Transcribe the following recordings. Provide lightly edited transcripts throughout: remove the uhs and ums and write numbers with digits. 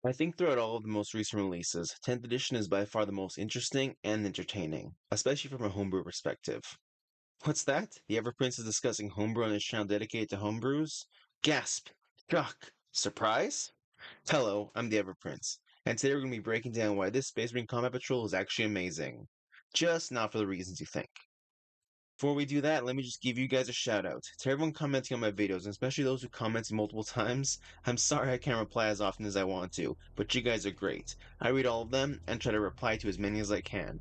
I think throughout all of the most recent releases, 10th edition is by far the most interesting and entertaining, especially from a homebrew perspective. What's that? The Ever Prince is discussing homebrew on his channel dedicated to homebrews? Gasp! Shock! Surprise? Hello, I'm the Ever Prince, and today we're going to be breaking down why this Space Marine Combat Patrol is actually amazing. Just not for the reasons you think. Before we do that, let me just give you guys a shout out. To everyone commenting on my videos, and especially those who commented multiple times, I'm sorry I can't reply as often as I want to, but you guys are great. I read all of them and try to reply to as many as I can.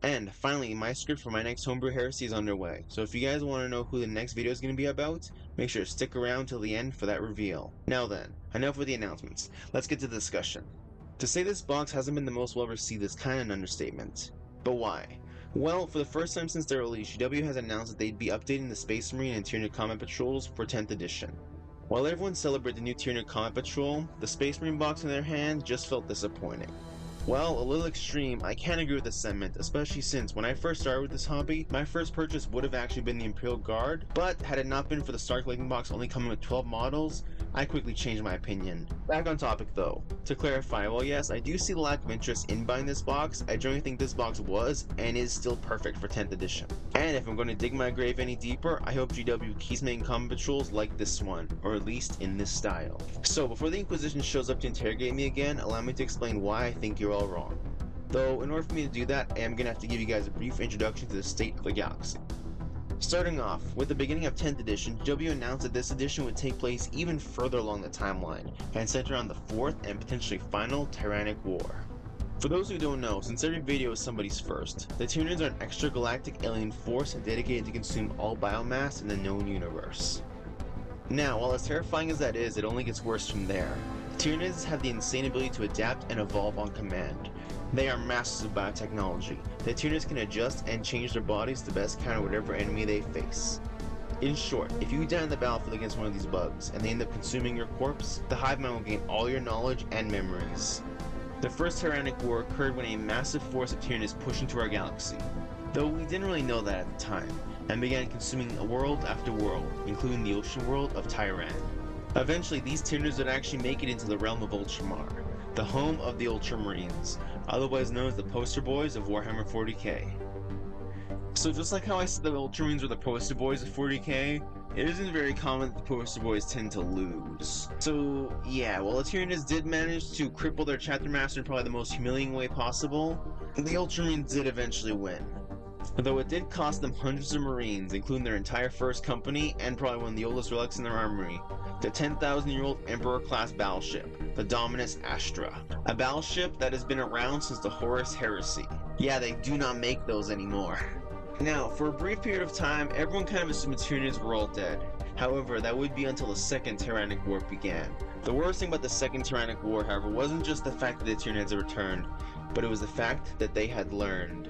And finally, my script for my next homebrew heresy is underway, so if you guys want to know who the next video is going to be about, make sure to stick around till the end for that reveal. Now then, enough with the announcements, let's get to the discussion. To say this box hasn't been the most well received is kind of an understatement. But why? Well, for the first time since their release, GW has announced that they'd be updating the Space Marine and Tyranid Combat Patrols for 10th edition. While everyone celebrated the new Tyranid Combat Patrol, the Space Marine box in their hand just felt disappointing. Well, a little extreme, I can't agree with the sentiment, especially since when I first started with this hobby, my first purchase would have actually been the Imperial Guard, but had it not been for the Star Collecting box only coming with 12 models, I quickly changed my opinion. Back on topic though. To clarify, while yes, I do see the lack of interest in buying this box, I generally think this box was and is still perfect for 10th edition. And if I'm going to dig my grave any deeper, I hope GW keeps making combat patrols like this one, or at least in this style. So before the Inquisition shows up to interrogate me again, allow me to explain why I think you're all wrong. Though, in order for me to do that, I am going to have to give you guys a brief introduction to the state of the galaxy. Starting off, with the beginning of 10th edition, GW announced that this edition would take place even further along the timeline, and center on the 4th and potentially final Tyrannic War. For those who don't know, since every video is somebody's first, the Tyranids are an extragalactic alien force dedicated to consume all biomass in the known universe. Now, while as terrifying as that is, it only gets worse from there. Tyranids have the insane ability to adapt and evolve on command. They are masters of biotechnology. The Tyranids can adjust and change their bodies to best counter whatever enemy they face. In short, if you die in the battlefield against one of these bugs, and they end up consuming your corpse, the hive mind will gain all your knowledge and memories. The first Tyrannic War occurred when a massive force of Tyranids pushed into our galaxy, though we didn't really know that at the time, and began consuming world after world, including the ocean world of Tyran. Eventually, these Tyranids would actually make it into the realm of Ultramar, the home of the Ultramarines, otherwise known as the poster boys of Warhammer 40k. So just like how I said the Ultramarines were the poster boys of 40k, it isn't very common that the poster boys tend to lose. So yeah, while the Tyranids did manage to cripple their chapter master in probably the most humiliating way possible, the Ultramarines did eventually win. Though it did cost them hundreds of Marines, including their entire first company and probably one of the oldest relics in their armory, the 10,000-year-old Emperor-class battleship, the Dominus Astra, a battleship that has been around since the Horus Heresy. Yeah, they do not make those anymore. Now, for a brief period of time, everyone kind of assumed the Tyranids were all dead. However, that would be until the Second Tyrannic War began. The worst thing about the Second Tyrannic War, however, wasn't just the fact that the Tyranids had returned, but it was the fact that they had learned.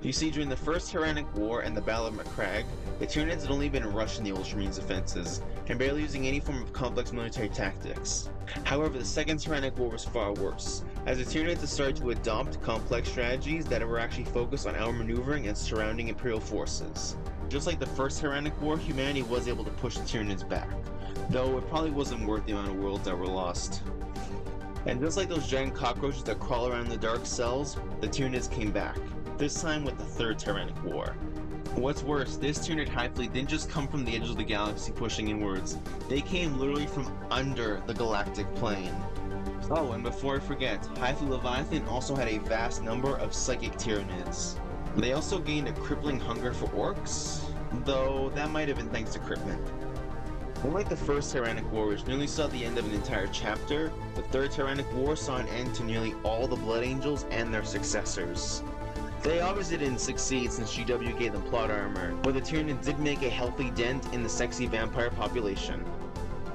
You see, during the First Tyrannic War and the Battle of Macragge, the Tyranids had only been rushing the Ultramarines' defenses, and barely using any form of complex military tactics. However, the Second Tyrannic War was far worse, as the Tyranids had started to adopt complex strategies that were actually focused on outmaneuvering and surrounding Imperial forces. Just like the First Tyrannic War, humanity was able to push the Tyranids back, though it probably wasn't worth the amount of worlds that were lost. And just like those giant cockroaches that crawl around the dark cells, the Tyranids came back, this time with the Third Tyrannic War. What's worse, this Tyranid hive fleet didn't just come from the edge of the galaxy pushing inwards, they came literally from under the galactic plane. Oh, and before I forget, Hive Fleet Leviathan also had a vast number of psychic Tyranids. They also gained a crippling hunger for orcs, though that might have been thanks to Cryptman. Unlike the First Tyrannic War, which nearly saw the end of an entire chapter, the Third Tyrannic War saw an end to nearly all the Blood Angels and their successors. They obviously didn't succeed since GW gave them plot armor, but the Tyranids did make a healthy dent in the sexy vampire population.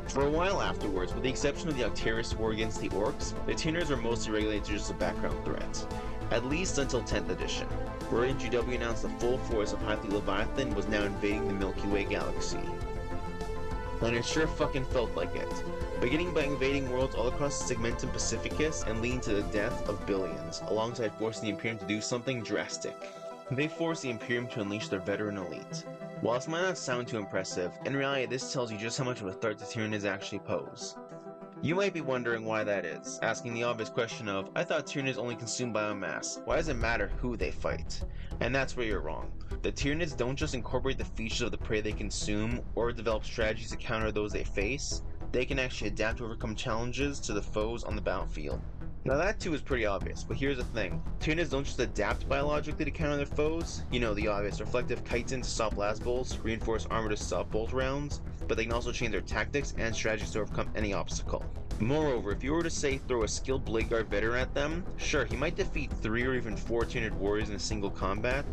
For a while afterwards, with the exception of the Octarius War against the Orcs, the Tyranids were mostly regulated to just a background threat. At least until 10th edition, wherein GW announced the full force of Hive Fleet Leviathan was now invading the Milky Way galaxy. And it sure fucking felt like it, beginning by invading worlds all across the Segmentum Pacificus and leading to the death of billions, alongside forcing the Imperium to do something drastic. They forced the Imperium to unleash their veteran elite. While this might not sound too impressive, in reality this tells you just how much of a threat the Tyranids actually pose. You might be wondering why that is, asking the obvious question of, I thought Tyranids only consume biomass, why does it matter who they fight? And that's where you're wrong. The Tyranids don't just incorporate the features of the prey they consume, or develop strategies to counter those they face, they can actually adapt to overcome challenges to the foes on the battlefield. Now that too is pretty obvious, but here's the thing. Tyranids don't just adapt biologically to counter their foes, you know the obvious, reflective chitin to stop blast bolts, reinforced armor to stop bolt rounds, but they can also change their tactics and strategies to overcome any obstacle. Moreover, if you were to say throw a skilled blade guard veteran at them, sure, he might defeat 3 or even 4 Tyranid warriors in a single combat.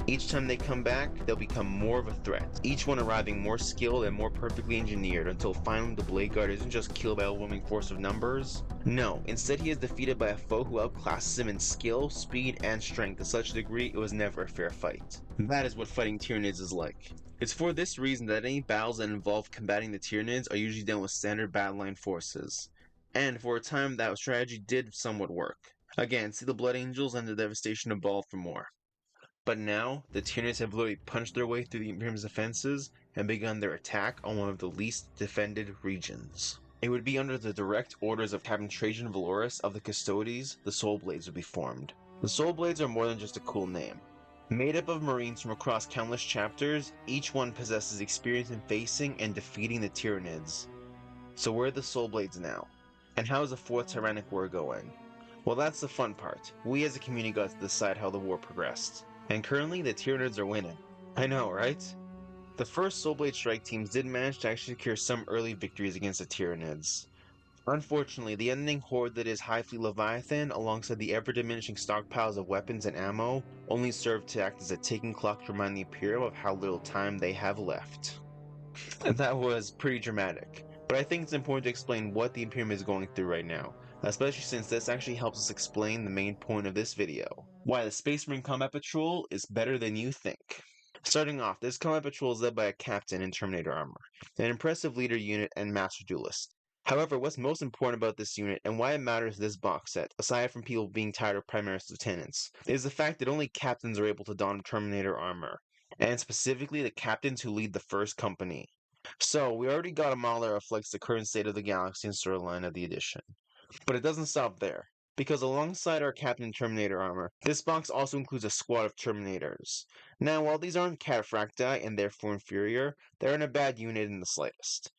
Each time they come back, they'll become more of a threat, each one arriving more skilled and more perfectly engineered until finally the blade guard isn't just killed by a overwhelming force of numbers. No, instead he is defeated by a foe who outclasses him in skill, speed, and strength to such a degree it was never a fair fight. That is what fighting Tyranids is like. It's for this reason that any battles that involve combating the Tyranids are usually done with standard battle line forces. And for a time that strategy did somewhat work. Again, see the Blood Angels and the Devastation of Ball for more. But now, the Tyranids have literally punched their way through the Imperium's defenses and begun their attack on one of the least defended regions. It would be under the direct orders of Captain Trajan Valoris of the Custodes the Soul Blades would be formed. The Soul Blades are more than just a cool name. Made up of Marines from across countless chapters, each one possesses experience in facing and defeating the Tyranids. So where are the Soul Blades now? And how is the 4th Tyrannic War going? Well, that's the fun part. We as a community got to decide how the war progressed. And currently, the Tyranids are winning. I know, right? The first Soulblade strike teams did manage to actually secure some early victories against the Tyranids. Unfortunately, the ending horde that is High Fleet Leviathan, alongside the ever-diminishing stockpiles of weapons and ammo, only served to act as a ticking clock to remind the Imperium of how little time they have left. That was pretty dramatic, but I think it's important to explain what the Imperium is going through right now, especially since this actually helps us explain the main point of this video, why the Space Marine Combat Patrol is better than you think. Starting off, this combat patrol is led by a captain in Terminator armor, an impressive leader unit and master duelist. However, what's most important about this unit and why it matters in this box set, aside from people being tired of Primaris lieutenants, is the fact that only captains are able to don Terminator armor, and specifically the captains who lead the first company. So, we already got a model that reflects the current state of the galaxy and storyline of the edition. But it doesn't stop there, because alongside our Captain Terminator armor, this box also includes a squad of Terminators. Now, while these aren't cataphracti and therefore inferior, they aren't a bad unit in the slightest.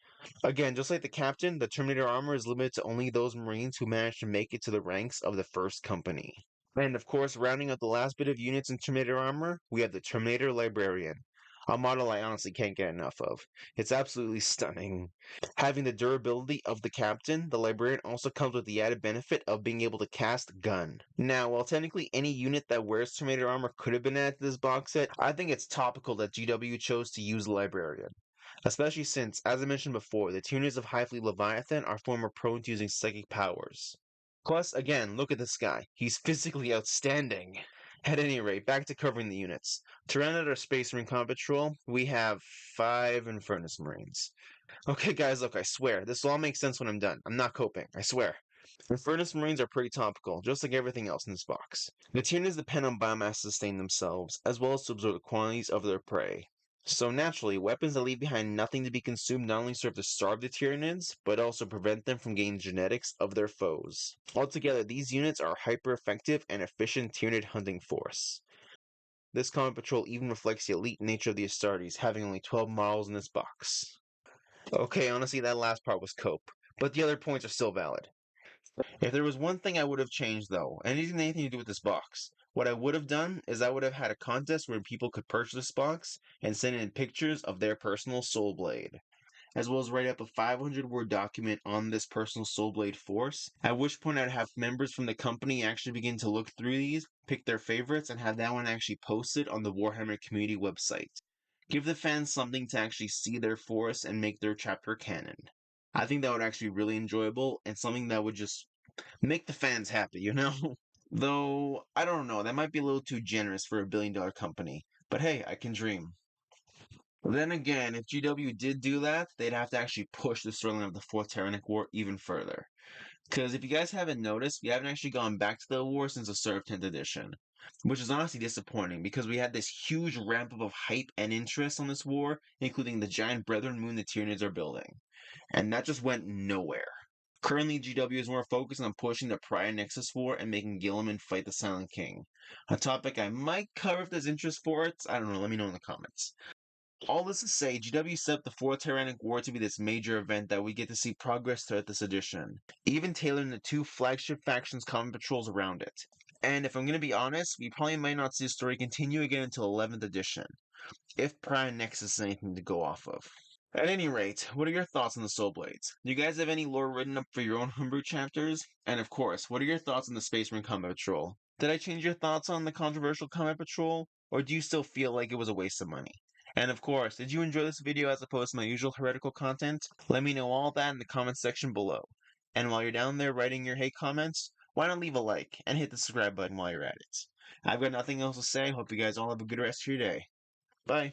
Again, just like the Captain, the Terminator armor is limited to only those Marines who manage to make it to the ranks of the first company. And of course, rounding out the last bit of units in Terminator armor, we have the Terminator Librarian. A model I honestly can't get enough of. It's absolutely stunning. Having the durability of the Captain, the Librarian also comes with the added benefit of being able to cast Gun. Now, while technically any unit that wears Terminator armor could have been added to this box set, I think it's topical that GW chose to use the Librarian. Especially since, as I mentioned before, the Tyranids of High Fleet Leviathan are far more prone to using psychic powers. Plus, again, look at this guy. He's physically outstanding. At any rate, back to covering the units. Tyranid or Space Marine Combat Patrol, we have 5 Infernus Marines. Okay guys, look, I swear, this will all make sense when I'm done. I'm not coping, I swear. Infernus Marines are pretty topical, just like everything else in this box. The Tyranids depend on biomass to sustain themselves, as well as to absorb the quantities of their prey. So naturally, weapons that leave behind nothing to be consumed not only serve to starve the Tyranids, but also prevent them from gaining genetics of their foes. Altogether, these units are a hyper-effective and efficient Tyranid hunting force. This combat patrol even reflects the elite nature of the Astartes, having only 12 models in this box. Okay, honestly, that last part was cope, but the other points are still valid. If there was one thing I would have changed, though, and it isn't anything to do with this box, what I would have done is I would have had a contest where people could purchase this box and send in pictures of their personal Soul Blade, as well as write up a 500-word document on this personal Soul Blade force, at which point I'd have members from the company actually begin to look through these, pick their favorites, and have that one actually posted on the Warhammer community website. Give the fans something to actually see their force and make their chapter canon. I think that would actually be really enjoyable and something that would just make the fans happy, you know? Though, I don't know, that might be a little too generous for a billion-dollar company. But hey, I can dream. Then again, if GW did do that, they'd have to actually push the storyline of the 4th Tyrannic War even further. Because if you guys haven't noticed, we haven't actually gone back to the war since the start of 10th edition. Which is honestly disappointing, because we had this huge ramp up of hype and interest on this war, including the giant Brethren moon the Tyranids are building. And that just went nowhere. Currently, GW is more focused on pushing the Pride Nexus War and making Gilliman fight the Silent King. A topic I might cover if there's interest for it. I don't know, let me know in the comments. All this to say, GW set up the Fourth Tyrannic War to be this major event that we get to see progress throughout this edition, even tailoring the two flagship factions' common patrols around it. And if I'm going to be honest, we probably might not see the story continue again until 11th edition, if Prime Nexus is anything to go off of. At any rate, what are your thoughts on the Soul Blades? Do you guys have any lore written up for your own homebrew chapters? And of course, what are your thoughts on the Space Marine Combat Patrol? Did I change your thoughts on the controversial Combat Patrol, or do you still feel like it was a waste of money? And of course, did you enjoy this video as opposed to my usual heretical content? Let me know all that in the comments section below. And while you're down there writing your hate comments, why not leave a like and hit the subscribe button while you're at it? I've got nothing else to say. Hope you guys all have a good rest of your day. Bye.